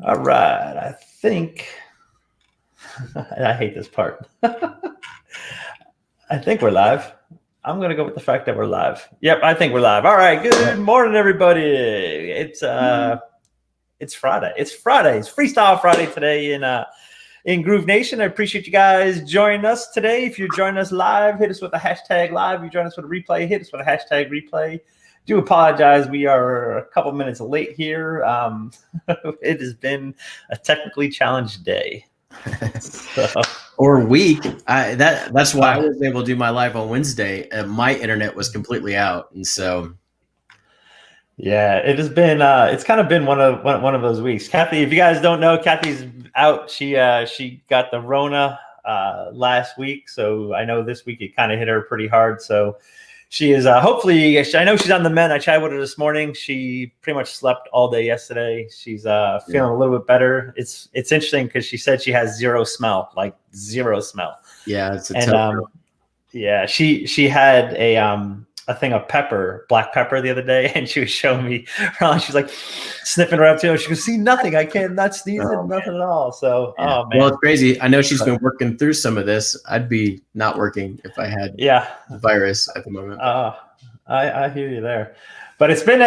All right. I think I hate this part. I think we're live. I'm gonna go with the fact that we're live. Yep, I think we're live. All right. Good morning, everybody. It's Friday. It's Friday. It's Freestyle Friday today in Groove Nation. I appreciate you guys joining us today. If you're joining us live, hit us with a hashtag live. If you join us with a replay, hit us with a hashtag replay. Do apologize. We are a couple minutes late here. It has been a technically challenged day. So, or week. That's why I was able to do my live on Wednesday. My internet was completely out, and so yeah, it has been. It's kind of been one of those weeks. Kathy, if you guys don't know, Kathy's out. She got the Rona last week, so I know this week it kind of hit her pretty hard. So she is hopefully. I know she's on the mend. I chatted with her this morning. She pretty much slept all day yesterday. She's feeling a little bit better. It's interesting because she said she has zero smell. Yeah, it's yeah, she had a thing of black pepper the other day, and she was showing me around. She's like sniffing around too. She goes, "See, nothing. I can't not sneeze it, nothing at all." So, yeah. Oh man, well, it's crazy. I know she's been working through some of this. I'd be not working if I had the virus at the moment. I hear you there, but it's been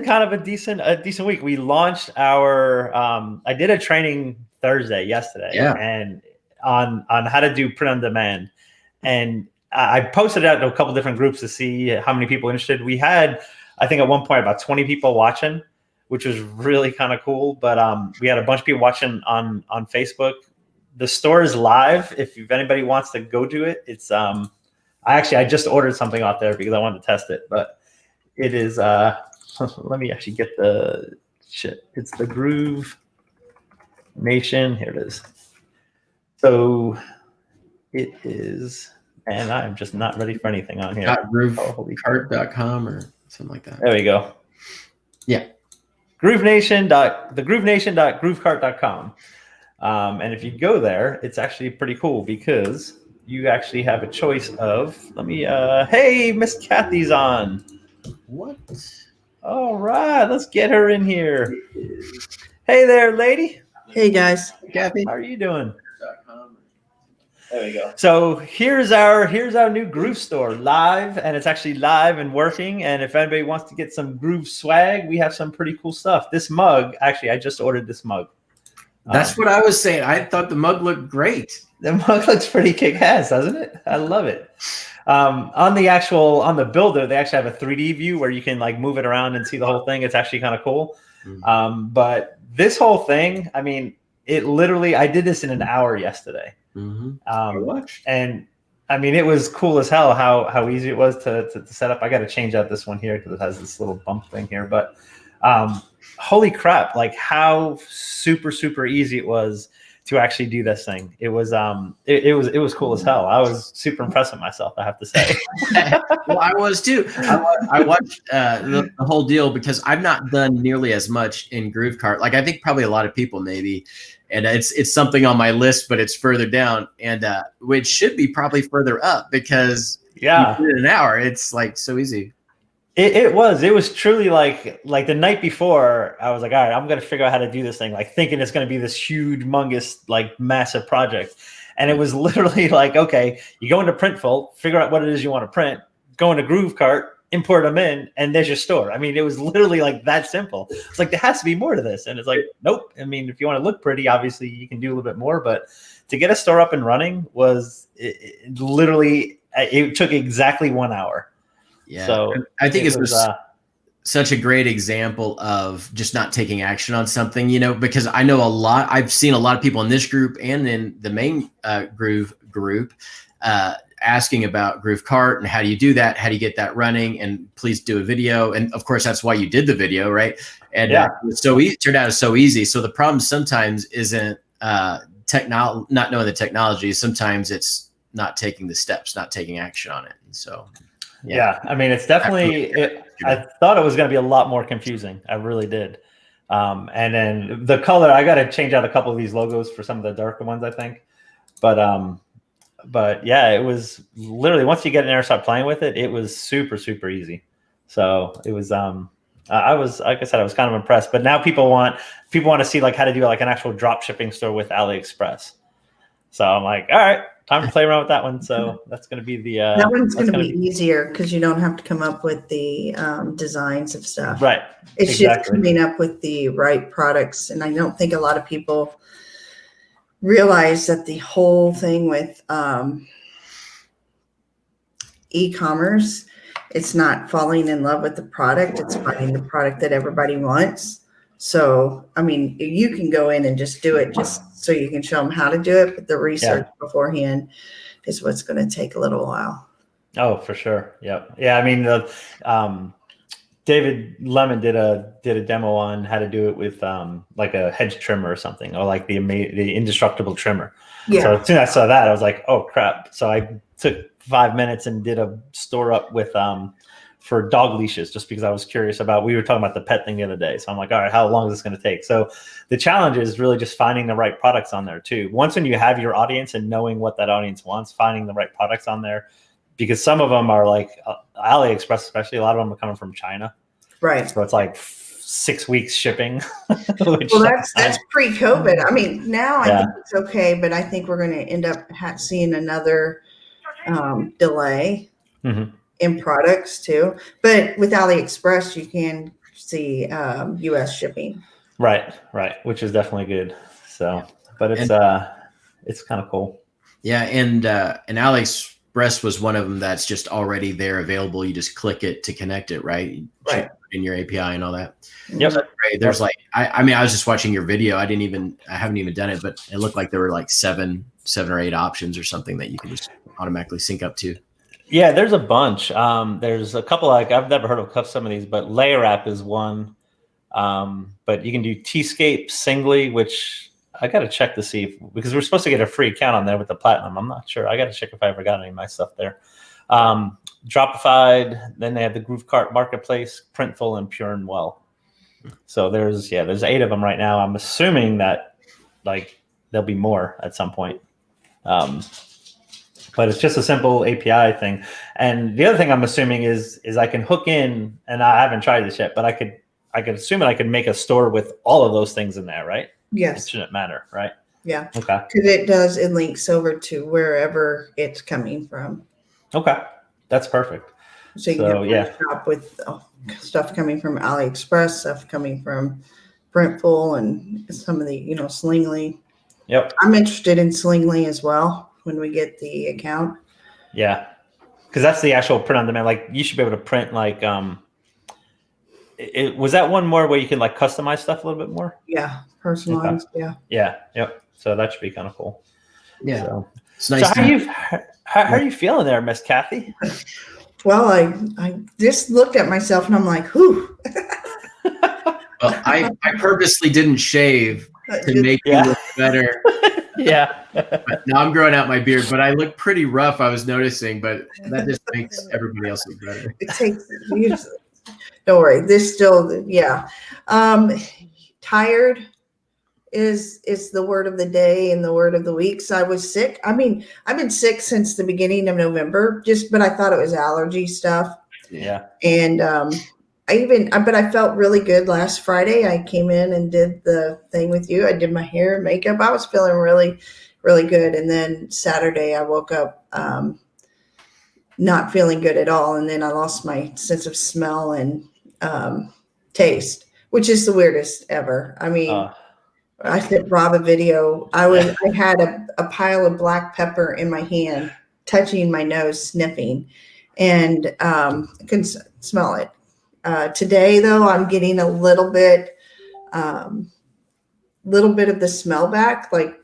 kind of a decent week. We launched our I did a training Thursday yesterday, and on how to do print on demand, and I posted it out to a couple different groups to see how many people interested. We had, I think at one point, about 20 people watching, which was really kind of cool. But we had a bunch of people watching on Facebook. The store is live. If anybody wants to go do it, it's I just ordered something out there because I wanted to test it. But it is let me actually get the shit. It's the Groove Nation. Here it is. So it is. And I'm just not ready for anything on here. GrooveCart.com or something like that. There we go. Yeah. GrooveNation.groovecart.com. And if you go there, it's actually pretty cool because you actually have a choice of, hey, Miss Kathy's on. What? All right, let's get her in here. Hey there, lady. Hey, guys. Kathy. How are you doing? There we go. So here's our new Groove store live, and it's actually live and working. And if anybody wants to get some Groove swag, we have some pretty cool stuff. This mug, actually, I just ordered this mug. That's what I was saying. I thought the mug looked great. The mug looks pretty kick-ass, doesn't it? I love it. On the builder, they actually have a 3D view where you can like move it around and see the whole thing. It's actually kind of cool. Mm-hmm. But this whole thing, I mean, it literally, I did this in an hour yesterday. Mm-hmm. And I mean, it was cool as hell how easy it was to set up. I got to change out this one here because it has this little bump thing here. But holy crap! Like how super easy it was to actually do this thing. It was it was cool as hell. I was super impressed with myself, I have to say. Well, I was too. I watched the whole deal because I've not done nearly as much in GrooveCart. Like I think probably a lot of people maybe. And it's something on my list, but it's further down, and which should be probably further up because in an hour, it's like so easy. It was truly like the night before. I was like, all right, I'm gonna figure out how to do this thing, like thinking it's gonna be this huge, humongous, like massive project, and it was literally like, okay, you go into Printful, figure out what it is you want to print, go into GrooveCart, import them in, and there's your store. I mean, it was literally like that simple. It's like there has to be more to this, and it's like, nope. I mean, if you want to look pretty, obviously you can do a little bit more, but to get a store up and running was literally it took exactly 1 hour. Yeah, so I think it was such a great example of just not taking action on something, you know, because I know I've seen a lot of people in this group and in the main Groove group asking about GrooveCart and how do you do that? How do you get that running? And please do a video. And of course, that's why you did the video, right? And it turned out so easy. So the problem sometimes isn't not knowing the technology. Sometimes it's not taking the steps, not taking action on it. And so, yeah, I mean, it's definitely, I thought it was going to be a lot more confusing. I really did. And then the color, I got to change out a couple of these logos for some of the darker ones, I think. But yeah, it was literally once you get in there and start playing with it, it was super easy. So it was I was, like I said, I was kind of impressed. But now people want to see like how to do like an actual drop shipping store with AliExpress. So I'm like, all right, time to play around with that one. So that's going to be the that one's going to be easier because you don't have to come up with the designs of stuff. Right. It's just coming up with the right products, and I don't think a lot of people realize that the whole thing with e-commerce, it's not falling in love with the product, it's finding the product that everybody wants. So, I mean, you can go in and just do it just so you can show them how to do it, but the research beforehand is what's going to take a little while. Oh, for sure. Yep. Yeah. I mean, David Lemon did a demo on how to do it with like a hedge trimmer or something, or like the indestructible trimmer. Yeah. So as soon as I saw that, I was like, oh crap. So I took 5 minutes and did a store up with for dog leashes, just because I was curious about, we were talking about the pet thing the other day. So I'm like, all right, how long is this going to take? So the challenge is really just finding the right products on there too. Once when you have your audience and knowing what that audience wants, finding the right products on there, because some of them are like AliExpress, especially a lot of them are coming from China. Right. So it's like 6 weeks shipping. Well, that's pre-COVID. I mean, now I think it's okay, but I think we're going to end up seeing another delay in products too. But with AliExpress, you can see U.S. shipping. Right, which is definitely good. So, but it's kind of cool. Yeah, and AliExpress was one of them that's just already there available. You just click it to connect it, right? Right. In your API and all that. Yep. So, right, there's like, I mean, I was just watching your video. I haven't even done it, but it looked like there were like seven or 8 options or something that you can just automatically sync up to. Yeah, there's a bunch. There's a couple, like I've never heard of some of these, but Layer App is one. But you can do Tscape singly, which I got to check to see because we're supposed to get a free account on there with the platinum. I'm not sure. I got to check if I ever got any of my stuff there. Dropified. Then they have the GrooveCart Marketplace, Printful, and Pure and Well. So there's 8 of them right now. I'm assuming that like there'll be more at some point. But it's just a simple API thing. And the other thing I'm assuming is I can hook in, and I haven't tried this yet, but I could assume that I could make a store with all of those things in there, right? Yes. It shouldn't matter, right? Yeah. Okay. Because it links over to wherever it's coming from. Okay. That's perfect. So you can shop with stuff coming from AliExpress, stuff coming from Printful, and some of the, Slingly. Yep. I'm interested in Slingly as well when we get the account. Yeah. Because that's the actual print on demand. Like you should be able to print like was that one more where you can like customize stuff a little bit more? Yeah, personalized. Okay. Yeah. Yep. So that should be kind of cool. Yeah. So, it's nice. So how are you feeling there, Miss Kathy? Well, I just looked at myself and I'm like, whew. Well, I purposely didn't shave to make you look better. Yeah. But now I'm growing out my beard, but I look pretty rough, I was noticing, but that just makes everybody else look better. It takes, don't worry. This still, tired is the word of the day and the word of the week. So I was sick. I mean, I've been sick since the beginning of November, but I thought it was allergy stuff. Yeah. And but I felt really good last Friday. I came in and did the thing with you. I did my hair and makeup. I was feeling really, really good. And then Saturday I woke up not feeling good at all. And then I lost my sense of smell and taste, which is the weirdest ever. I mean, I sent Rob a video. I had a pile of black pepper in my hand, touching my nose, sniffing, and I couldn't smell it. Today, though, I'm getting a little bit of the smell back, like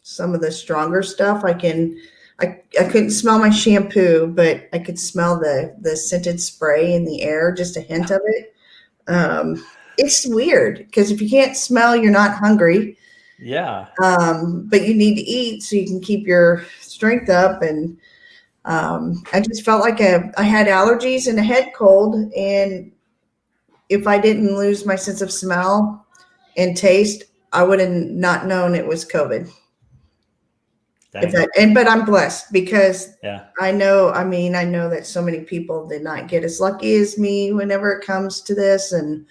some of the stronger stuff. I couldn't smell my shampoo, but I could smell the scented spray in the air, just a hint of it. It's weird because if you can't smell, you're not hungry. Yeah. But you need to eat so you can keep your strength up. And I just felt like I had allergies and a head cold. And if I didn't lose my sense of smell and taste, I would have not known it was COVID. But I'm blessed because yeah, I know that so many people did not get as lucky as me whenever it comes to this. And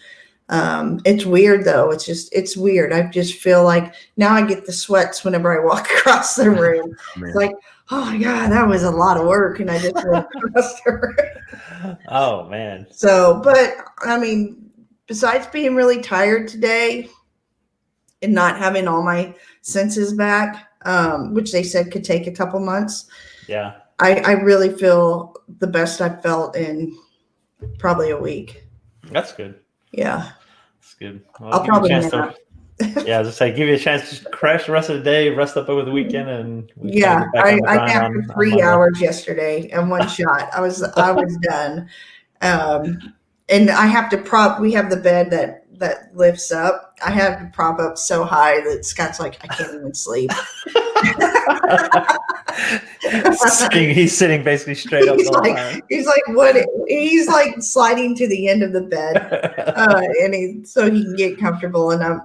it's weird though. It's weird. I just feel like now I get the sweats whenever I walk across the room. It's like, oh my God, that was a lot of work. And I just went across the room. Oh man. So, but I mean, besides being really tired today and not having all my senses back, which they said could take a couple months. Yeah. I really feel the best I've felt in probably a week. That's good. Yeah. That's good. Well, I'll probably nap. Yeah, as I say, give you a chance to crash the rest of the day, rest up over the weekend, and I napped for 3 hours yesterday in one shot. I was done. And I have to we have the bed that lifts up. I have to prop up so high that Scott's like, I can't even sleep. He's sitting basically straight up. He's like, what? He's like sliding to the end of the bed, and so he can get comfortable. And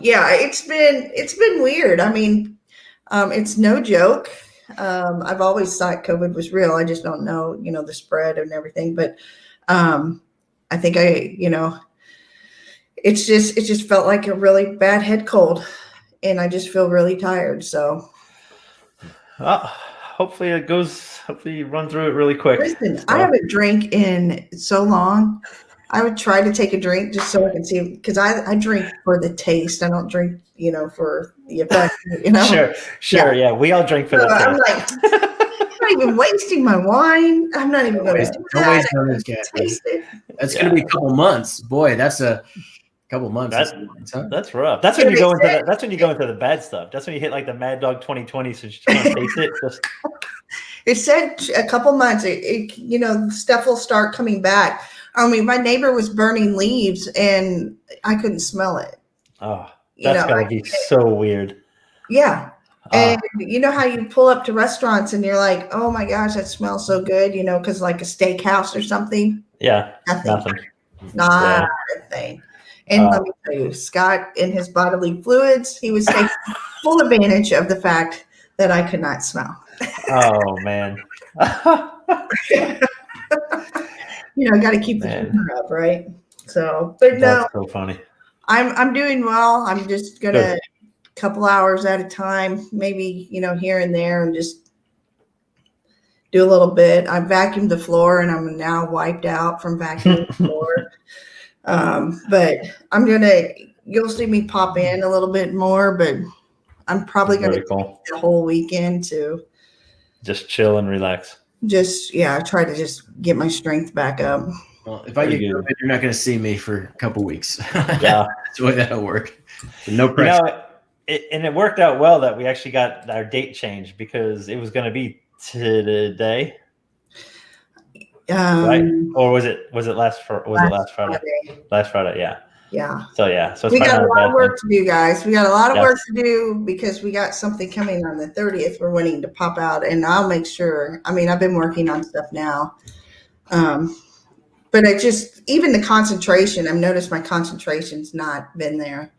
yeah, it's been weird. I mean, it's no joke. I've always thought COVID was real. I just don't know, the spread and everything. But I think it just felt like a really bad head cold, and I just feel really tired. So, hopefully you run through it really quick. Listen, I haven't drank in so long. I would try to take a drink just so I can see, because I drink for the taste. I don't drink, for the effect. Sure. Yeah. We all drink for the taste. I'm like, I'm not even wasting my wine. I'm not even going to taste it. That's going to be a couple months. Boy, that's a couple months. That's rough. That's when you go into that's when you go into the bad stuff. That's when you hit like the Mad Dog 2020, so you can't taste it. It said a couple months. Stuff will start coming back. I mean, my neighbor was burning leaves and I couldn't smell it. Oh, that's going to be so weird. Yeah. And you know how you pull up to restaurants and you're like, oh my gosh, that smells so good, because like a steakhouse or something. Yeah. Nothing. Not a thing. And let me tell you, Scott, in his bodily fluids, he was taking full advantage of the fact that I could not smell. Oh, man. Got to keep the humor up, right? So, but that's so funny. I'm doing well. I'm just going to couple hours at a time, maybe, here and there, and just do a little bit. I vacuumed the floor and I'm now wiped out from vacuuming the floor. But you'll see me pop in a little bit more, but I'm probably going to take the whole weekend to just chill and relax. Try to just get my strength back up. Well, if I get COVID, you're not going to see me for a couple weeks. Yeah. That's the way that'll work. So no pressure. It worked out well that we actually got our date changed, because it was going to be today, right? Or was it last Friday? Last Friday, yeah. Yeah. So we got a lot of work to do, guys. We got a lot of work to do because we got something coming on the 30th. We're wanting to pop out, and I'll make sure. I mean, I've been working on stuff now, but even the concentration. I've noticed my concentration's not been there.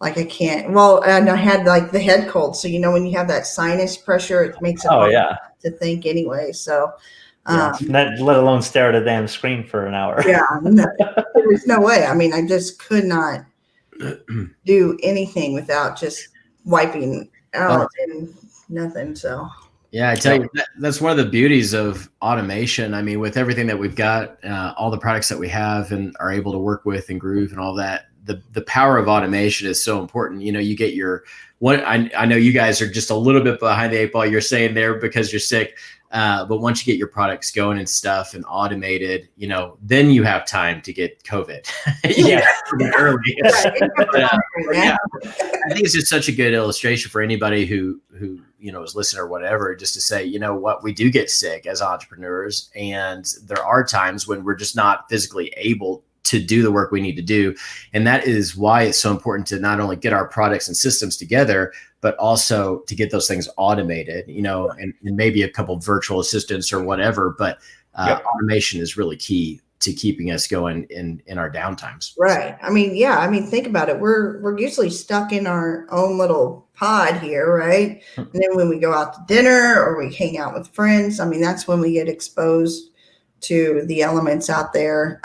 Like I can't. Well, and I had like the head cold. So when you have that sinus pressure, it makes it hard to think anyway. So, let alone stare at a damn screen for an hour. Yeah, there was no way. I mean, I just could not do anything without just wiping out and nothing. So. Yeah, I tell you, that's one of the beauties of automation. I mean, with everything that we've got, all the products that we have and are able to work with and Groove and all that. The power of automation is so important. You get I know you guys are just a little bit behind the 8 ball, you're saying there, because you're sick. But once you get your products going and stuff and automated, then you have time to get COVID. Early. I think it's just such a good illustration for anybody who is listening or whatever, just to say, we do get sick as entrepreneurs, and there are times when we're just not physically able to do the work we need to do. And that is why it's so important to not only get our products and systems together, but also to get those things automated, and maybe a couple of virtual assistants or whatever. But automation is really key to keeping us going in our downtimes. Right. I mean, yeah. I mean, think about it. We're usually stuck in our own little pod here, right? And then when we go out to dinner or we hang out with friends, I mean, that's when we get exposed to the elements out there.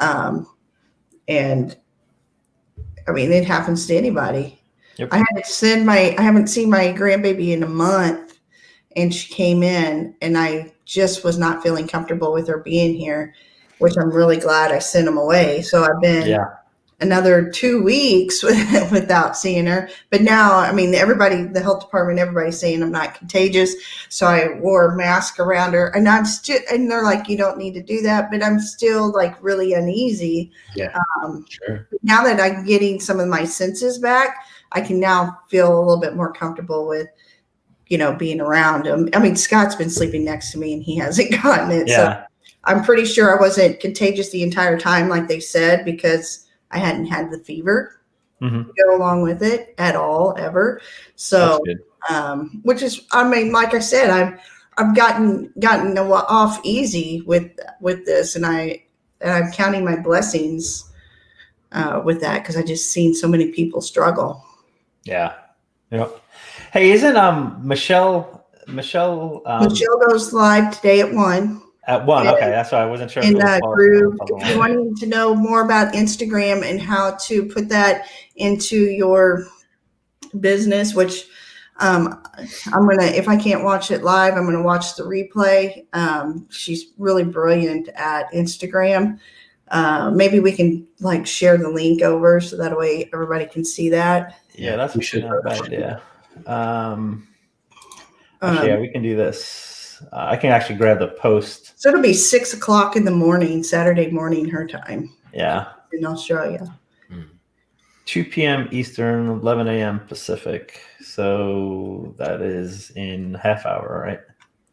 And I mean, it happens to anybody. Yep. I haven't seen my grandbaby in a month, and she came in, and I just was not feeling comfortable with her being here, which I'm really glad I sent them away. So I've been another 2 weeks without seeing her. But now, I mean, everybody, the health department, everybody's saying I'm not contagious. So I wore a mask around her, and and they're like, you don't need to do that. But I'm still like really uneasy. Yeah. Sure. Now that I'm getting some of my senses back, I can now feel a little bit more comfortable with, being around him. I mean, Scott's been sleeping next to me and he hasn't gotten it. Yeah. So I'm pretty sure I wasn't contagious the entire time, like they said, because I hadn't had the fever to go along with it at all, ever. So, which is, I mean, like I said, I've gotten off easy with this, and I'm counting my blessings with that, because I just seen so many people struggle. Yeah. Yep. Hey, isn't Michelle goes live today at 1. At 1, okay. That's why I wasn't sure. In that group, if you wanted to know more about Instagram and how to put that into your business, which if I can't watch it live, I'm gonna watch the replay. She's really brilliant at Instagram. Maybe we can share the link over so that way everybody can see that. Yeah, that's not a bad idea. Yeah, we can do this. I can actually grab the post. So it'll be 6 o'clock in the morning, Saturday morning, her time. Yeah. In Australia. 2 p.m. Eastern, 11 a.m. Pacific. So that is in half hour, right?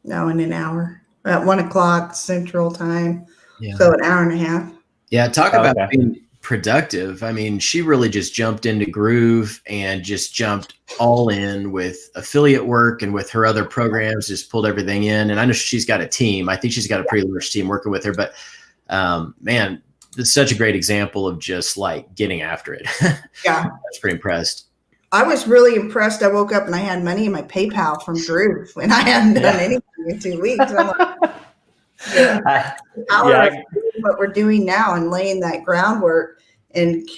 No, in an hour. At 1 o'clock Central Time. Yeah. So an hour and a half. Yeah, talk about being productive. I mean, she really just jumped into groove and just jumped all in with affiliate work and with her other programs, just pulled everything in. And I know she's got a team. I think she's got a pretty large team working with her, but man, it's such a great example of just getting after it. Yeah. I was pretty impressed. I was really impressed. I woke up and I had money in my PayPal from Groove, and I hadn't done anything in 2 weeks. I'm like, what we're doing now and laying that groundwork and,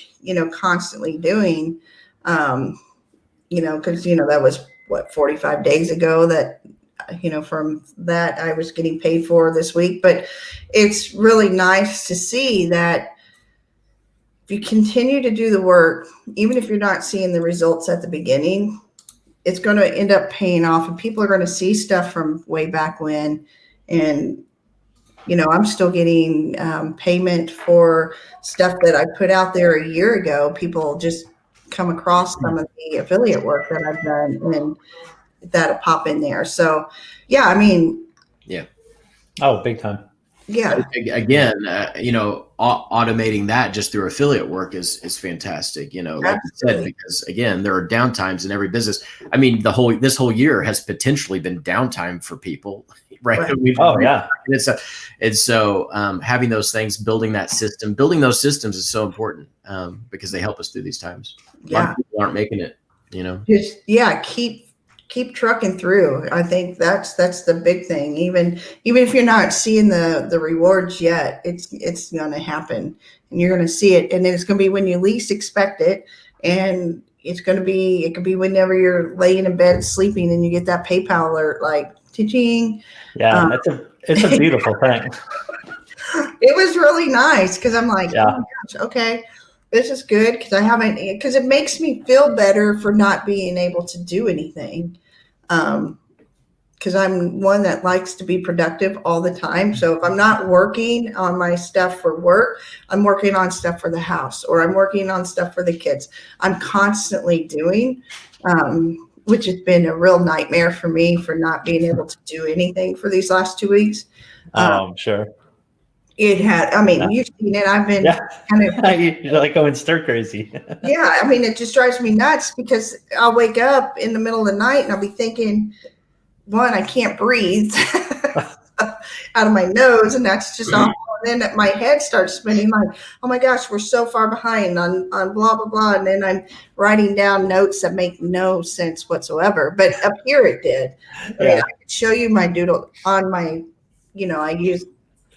constantly doing, because, that was 45 days ago that, from that I was getting paid for this week. But it's really nice to see that if you continue to do the work, even if you're not seeing the results at the beginning, it's going to end up paying off, and people are going to see stuff from way back when. And I'm still getting payment for stuff that I put out there a year ago. People just come across some of the affiliate work that I've done, and that'll pop in there. So, yeah, I mean. Yeah. Oh, big time. Yeah. Again, automating that just through affiliate work is fantastic. Like you said, because again, there are downtimes in every business. I mean, this whole year has potentially been downtime for people, right? And so having those things, building those systems is so important because they help us through these times. A lot of people aren't making it. Just keep trucking through. I think that's the big thing. Even if you're not seeing the rewards yet, it's going to happen, and you're going to see it, and it's going to be when you least expect it. And it could be whenever you're laying in bed sleeping and you get that PayPal alert, like ting. Yeah, it's a beautiful thing. It was really nice because I'm like, oh my gosh, okay. This is good because it makes me feel better for not being able to do anything. Because I'm one that likes to be productive all the time. So if I'm not working on my stuff for work, I'm working on stuff for the house, or I'm working on stuff for the kids. I'm constantly doing, which has been a real nightmare for me for not being able to do anything for these last 2 weeks. I'm sure. It had, you've seen it. I've been kind of you're like going stir crazy. Yeah. It just drives me nuts because I'll wake up in the middle of the night and I'll be thinking, one, I can't breathe out of my nose, and that's just all And then my head starts spinning like, oh my gosh, we're so far behind on blah, blah, blah. And then I'm writing down notes that make no sense whatsoever. But up here it did. I mean, I could show you my doodle on my, I use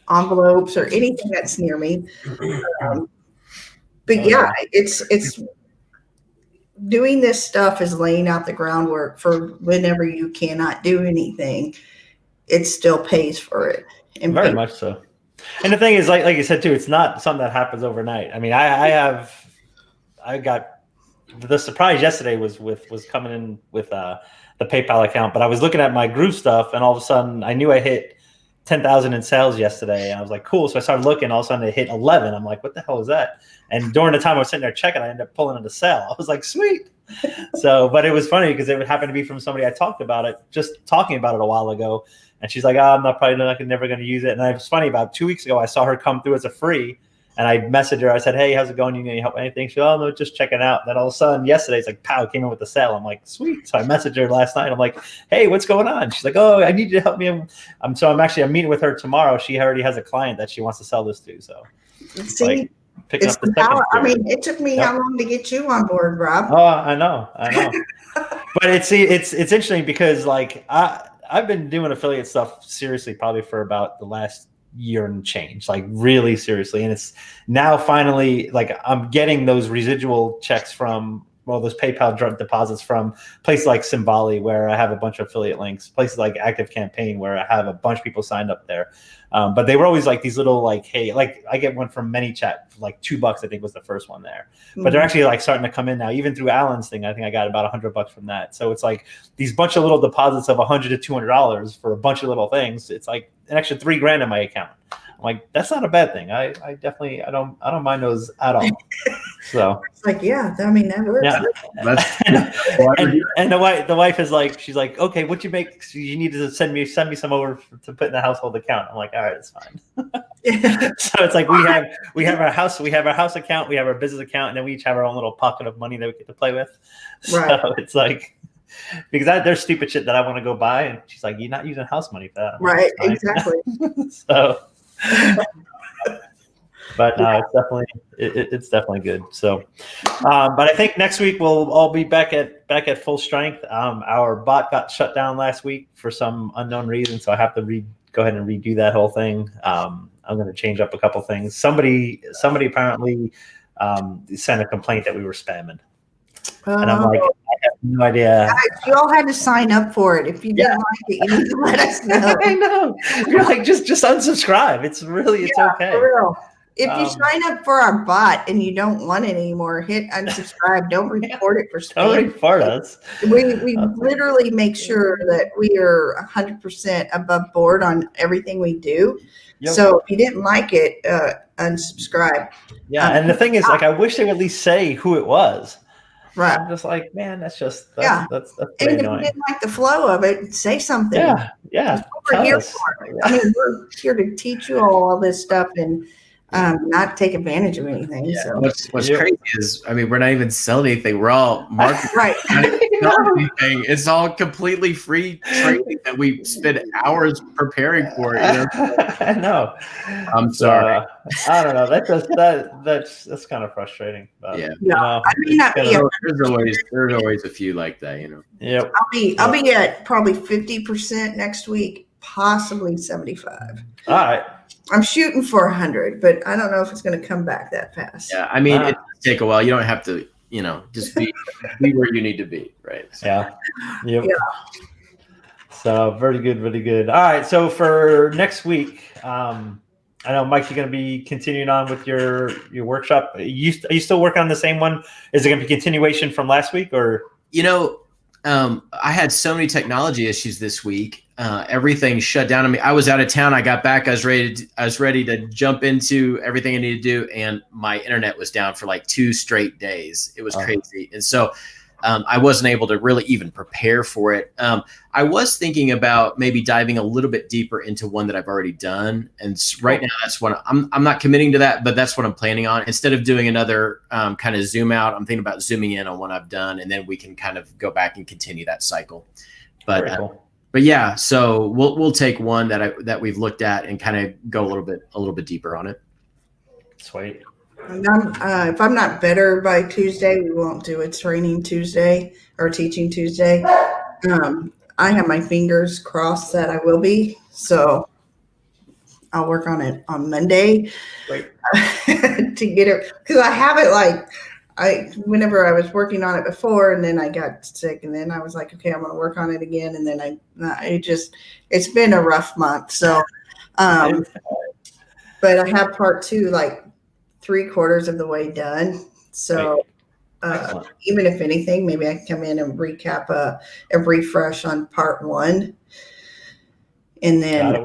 envelopes or anything that's near me. But it's doing this stuff is laying out the groundwork for whenever you cannot do anything, it still pays for it. And very much so. And the thing is, like you said too, it's not something that happens overnight. I mean, I got the surprise yesterday was coming in with the PayPal account, but I was looking at my Groove stuff, and all of a sudden I knew I hit 10,000 in sales yesterday. And I was like, cool. So I started looking, all of a sudden it hit 11. I'm like, what the hell is that? And during the time I was sitting there checking, I ended up pulling it to sell. I was like, sweet. So, but it was funny because it would happen to be from somebody I talked about it, just talking about it a while ago. And she's like, I'm never going to use it. And it was funny, about 2 weeks ago, I saw her come through as a free, and I messaged her. I said, hey, how's it going? You need any help with anything? She said, oh, no, just checking out. And then all of a sudden yesterday, it's like, pow, came in with the sale. I'm like, sweet. So I messaged her last night. I'm like, hey, what's going on? She's like, oh, I need you to help me. I'm meeting with her tomorrow. She already has a client that she wants to sell this to. So see, like, it's the power. I mean, it took me how long to get you on board, Rob? Oh, I know. But it's interesting because like I've been doing affiliate stuff seriously probably for about the last year and change, like really seriously. And it's now finally like I'm getting those residual checks from, those PayPal direct deposits from places like Symboli, where I have a bunch of affiliate links, places like Active Campaign, where I have a bunch of people signed up there. But they were always like these little, like, hey, like I get one from ManyChat for like $2, I think was the first one there. But they're actually like starting to come in now, even through Alan's thing. I think I got about $100 from that. So it's like these bunch of little deposits of $100 to $200 for a bunch of little things. It's like an extra $3,000 in my account. I'm like, that's not a bad thing. I definitely, I don't mind those at all. So it's like, yeah, I mean, that works. Yeah. and the wife is like, she's like, okay, what you make? You need to send me some over to put in the household account. I'm like, all right, it's fine. So it's like we have our house account, we have our business account, and then we each have our own little pocket of money that we get to play with. Right. So it's like, because there's stupid shit that I want to go buy, and she's like, you're not using house money for that. I'm right. Like, exactly. So. But no, it's definitely good. So, but I think next week we'll all be back at full strength. Our bot got shut down last week for some unknown reason, so I have to go ahead and redo that whole thing. I'm going to change up a couple things. Somebody apparently sent a complaint that we were spamming, and I'm like, I have no idea. Guys, you all had to sign up for it. If you didn't like it, you need to let us know. I know. You're like, just unsubscribe. It's okay. For real. If you sign up for our bot and you don't want it anymore, hit unsubscribe. Don't report it for spam. Don't report us. We literally make sure that we are 100% above board on everything we do. Yep. So if you didn't like it, unsubscribe. Yeah, and the thing is, like, I wish they would at least say who it was. Right. I'm just like, man, that's and annoying. if you didn't like the flow of it, say something. Yeah. That's what we're here for. I mean, we're here to teach you all this stuff and not take advantage of anything. Yeah. So What's crazy is, I mean, we're not even selling anything. We're all marketing. Right. Anything. It's all completely free training that we spend hours preparing for. You know? I know. I'm sorry. I don't know. That's kind of frustrating. But, yeah. You know, I may not be. There's always a few like that. You know. Yep. I'll be at probably 50% next week, possibly 75. All right. I'm shooting for 100, but I don't know if it's going to come back that fast. Yeah, I mean, it take a while. You don't have to, just be where you need to be, right? So. Yeah. Yep. Yeah. So very good, really good. All right. So for next week, I know, Mike, you're going to be continuing on with your workshop. Are you still working on the same one? Is it going to be continuation from last week, or? I had so many technology issues this week. Everything shut down on me. I was out of town. I got back. I was ready to jump into everything I needed to do, and my internet was down for like 2 straight days. It was crazy, and so I wasn't able to really even prepare for it. I was thinking about maybe diving a little bit deeper into one that I've already done, and right now that's what I'm not committing to that, but that's what I'm planning on. Instead of doing another kind of zoom out, I'm thinking about zooming in on what I've done, and then we can kind of go back and continue that cycle. But cool. But yeah, so we'll take one that we've looked at and kind of go a little bit deeper on it. Sweet. And if I'm not better by Tuesday, we won't do a training Tuesday or teaching Tuesday. I have my fingers crossed that I will be, so I'll work on it on Monday to get it, because I have it like whenever I was working on it before, and then I got sick, and then I was like, okay, I'm going to work on it again, and then it's been a rough month. So, but I have part 2 like 3/4 of the way done. So even if anything, maybe I can come in and recap a refresh on part 1, and then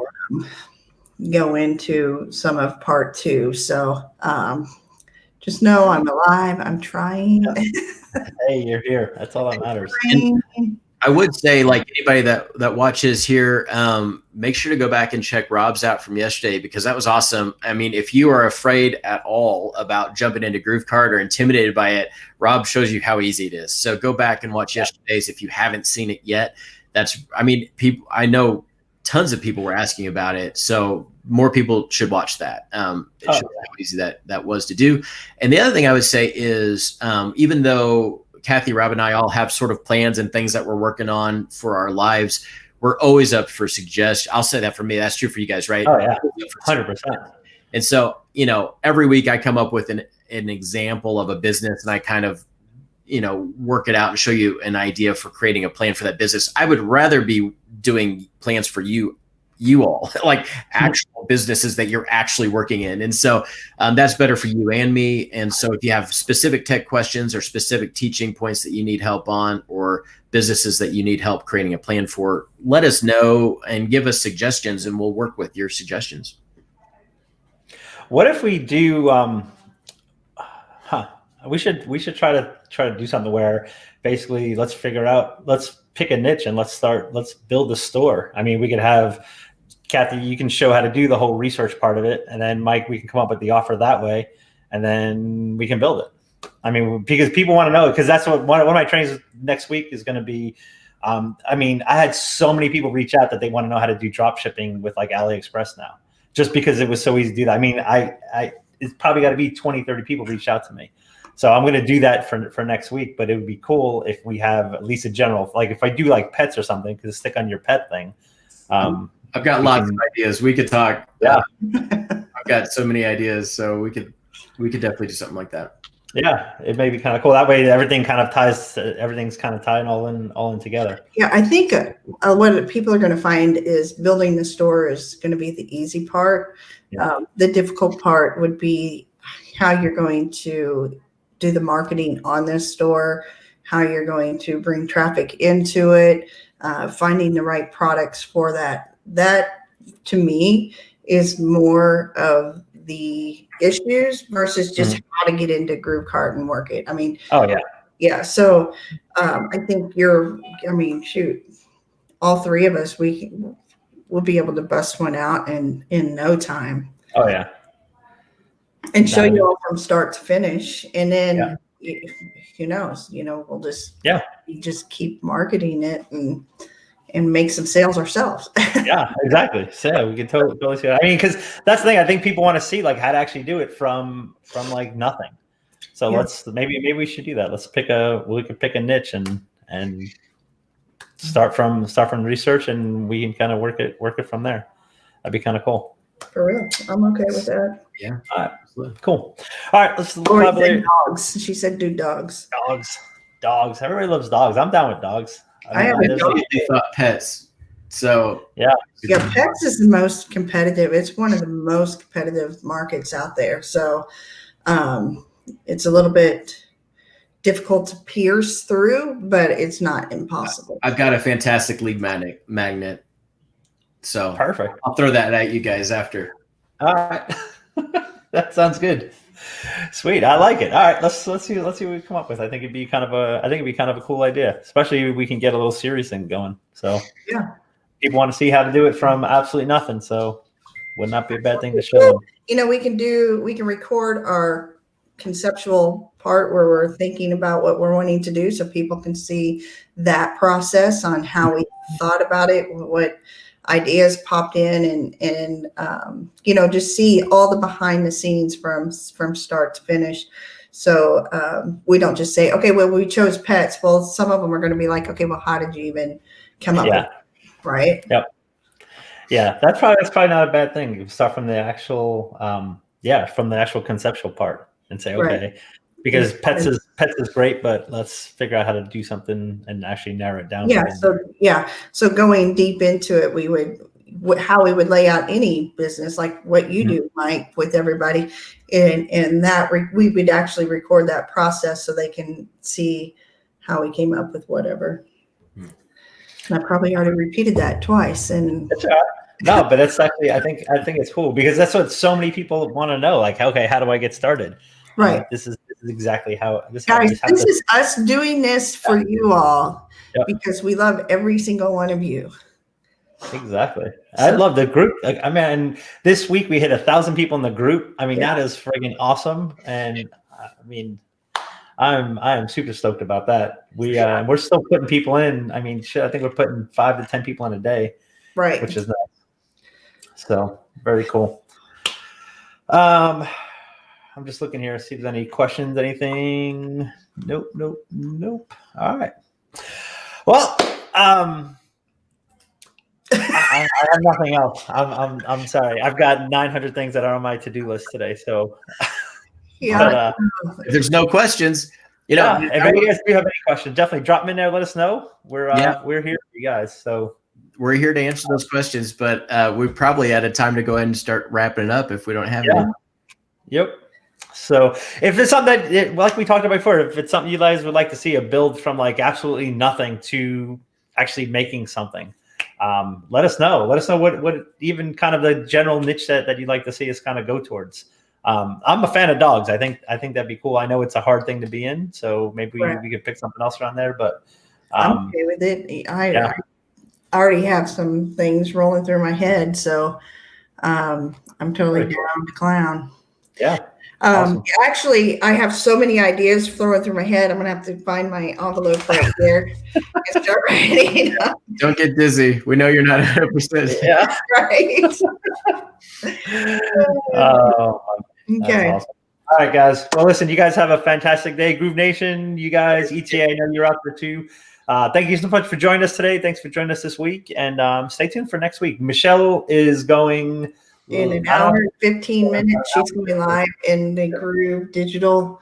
go into some of part 2. So just know I'm alive. I'm trying. Hey, you're here. That's all that matters. And I would say, like anybody that watches here, make sure to go back and check Rob's out from yesterday, because that was awesome. I mean, if you are afraid at all about jumping into GrooveCart or intimidated by it, Rob shows you how easy it is. So go back and watch yesterday's if you haven't seen it yet. I know tons of people were asking about it, so more people should watch that. It shows how easy that was to do. And the other thing I would say is, even though Kathy, Rob, and I all have sort of plans and things that we're working on for our lives, we're always up for suggestions. I'll say that for me. That's true for you guys, right? Oh, yeah. 100%. And so, every week I come up with an example of a business, and I kind of, work it out and show you an idea for creating a plan for that business. I would rather be doing plans for you all, like actual businesses that you're actually working in. And so that's better for you and me. And so if you have specific tech questions or specific teaching points that you need help on, or businesses that you need help creating a plan for, let us know and give us suggestions, and we'll work with your suggestions. What if we do, we should try to do something where basically let's pick a niche and let's build a store. I mean, we could have Kathy, you can show how to do the whole research part of it. And then Mike, we can come up with the offer that way, and then we can build it. I mean, because people want to know, because that's what one of my trainings next week is going to be. I had so many people reach out that they want to know how to do drop shipping with like AliExpress now, just because it was so easy to do that. I mean, it's probably got to be 20, 30 people reach out to me. So I'm going to do that for next week, but it would be cool if we have at least a general, like if I do like pets or something, because stick on your pet thing. I've got lots of ideas. We could talk. Yeah. I've got so many ideas, so we could definitely do something like that. Yeah, it may be kind of cool. That way everything's kind of tying all in together. Yeah, I think what people are going to find is building the store is going to be the easy part. Yeah. The difficult part would be how you're going to do the marketing on this store, how you're going to bring traffic into it, finding the right products for that. That, to me, is more of the issues versus just how to get into GrooveCart and work it. I mean, yeah. So I think all 3 of us, we'll be able to bust one out in no time. Oh yeah. And show you all from start to finish, and then who knows? We'll just keep marketing it and make some sales ourselves. Yeah, exactly. So we can totally see that. I mean, because that's the thing. I think people want to see like how to actually do it from like nothing. So let's maybe we should do that. We could pick a niche and start from research, and we can kind of work it from there. That'd be kind of cool. For real, I'm okay with that. Yeah. All right. Cool. All right. Let's said dogs. She said do dogs. Dogs. Everybody loves dogs. I'm down with dogs. I have a dog. They thought pets. So yeah. Pets is the most competitive. It's one of the most competitive markets out there. So it's a little bit difficult to pierce through, but it's not impossible. I've got a fantastic lead magnet. So perfect. I'll throw that at you guys after. All right. That sounds good. Sweet. I like it. All right. Let's see what we come up with. I think it'd be kind of a cool idea, especially if we can get a little serious thing going. So yeah, people want to see how to do it from absolutely nothing. So would not be a bad thing to show them. We can record our conceptual part where we're thinking about what we're wanting to do, so people can see that process on how we thought about it, what ideas popped in, and just see all the behind the scenes from start to finish. So we don't just say, okay, well, we chose pets. Well, some of them are going to be like, okay, well, how did you even come up with it? Right? Yep. Yeah, that's probably not a bad thing. You start from the actual, from the actual conceptual part and say, okay, because pets is great, but let's figure out how to do something and actually narrow it down. So going deep into it, how we would lay out any business, like what you do, Mike, with everybody, and that we would actually record that process so they can see how we came up with whatever. And I probably already repeated that twice. And no, but it's actually, I think it's cool because that's what so many people want to know. Like, okay, how do I get started? Right. And this is exactly how this. Guys, this is us doing this for you all because we love every single one of you. Exactly. I love the group. I mean, this week we hit 1,000 people in the group. I mean, that is friggin' awesome. And I mean, I am super stoked about that. We're still putting people in. I mean, I think we're putting 5 to 10 people in a day, right? Which is nice. So very cool. I'm just looking here to see if there's any questions, anything. Nope. All right. Well, I have nothing else. I'm sorry. I've got 900 things that are on my to-do list today. So. Yeah. If there's no questions, if you guys do have any questions, definitely drop them in there. Let us know. We're here for you guys. So we're here to answer those questions, but we're probably out of time to go ahead and start wrapping it up if we don't have any. Yep. So if it's something that, like we talked about before, if it's something you guys would like to see a build from like absolutely nothing to actually making something, let us know. Let us know what even kind of the general niche that you'd like to see us kind of go towards. I'm a fan of dogs. I think that'd be cool. I know it's a hard thing to be in, so maybe we could pick something else around there. But I'm okay with it. I already have some things rolling through my head, so I'm totally down to clown. Yeah. Awesome. Actually, I have so many ideas flowing through my head. I'm gonna have to find my envelope right here and start writing. Don't get dizzy. We know you're not 100%. Yeah. Right. Okay. Awesome. All right, guys. Well, listen, you guys have a fantastic day. Groove Nation, you guys, ETA, I know you're out there too. Thank you so much for joining us today. Thanks for joining us this week. And stay tuned for next week. Michelle is going in an hour and 15 minutes. She's going to be live in the Groove Digital.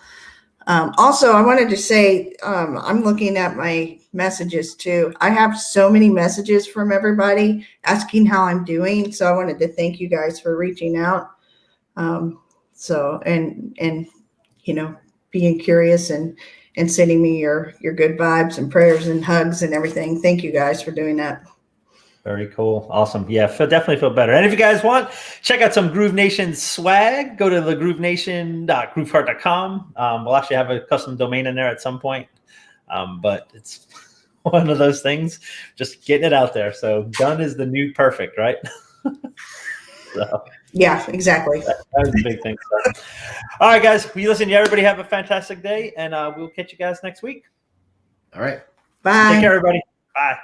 Also, I wanted to say, I'm looking at my messages too. I have so many messages from everybody asking how I'm doing. So I wanted to thank you guys for reaching out. And being curious and sending me your good vibes and prayers and hugs and everything. Thank you guys for doing that. Very cool. Awesome. Yeah, definitely feel better. And if you guys want, check out some Groove Nation swag. Go to thegroovenation.grooveheart.com. We'll actually have a custom domain in there at some point. But it's one of those things, just getting it out there. So done is the new perfect, right? So. Yeah, exactly. That was a big thing. So. All right, guys. Everybody have a fantastic day, and we'll catch you guys next week. All right. Bye. Take care, everybody. Bye.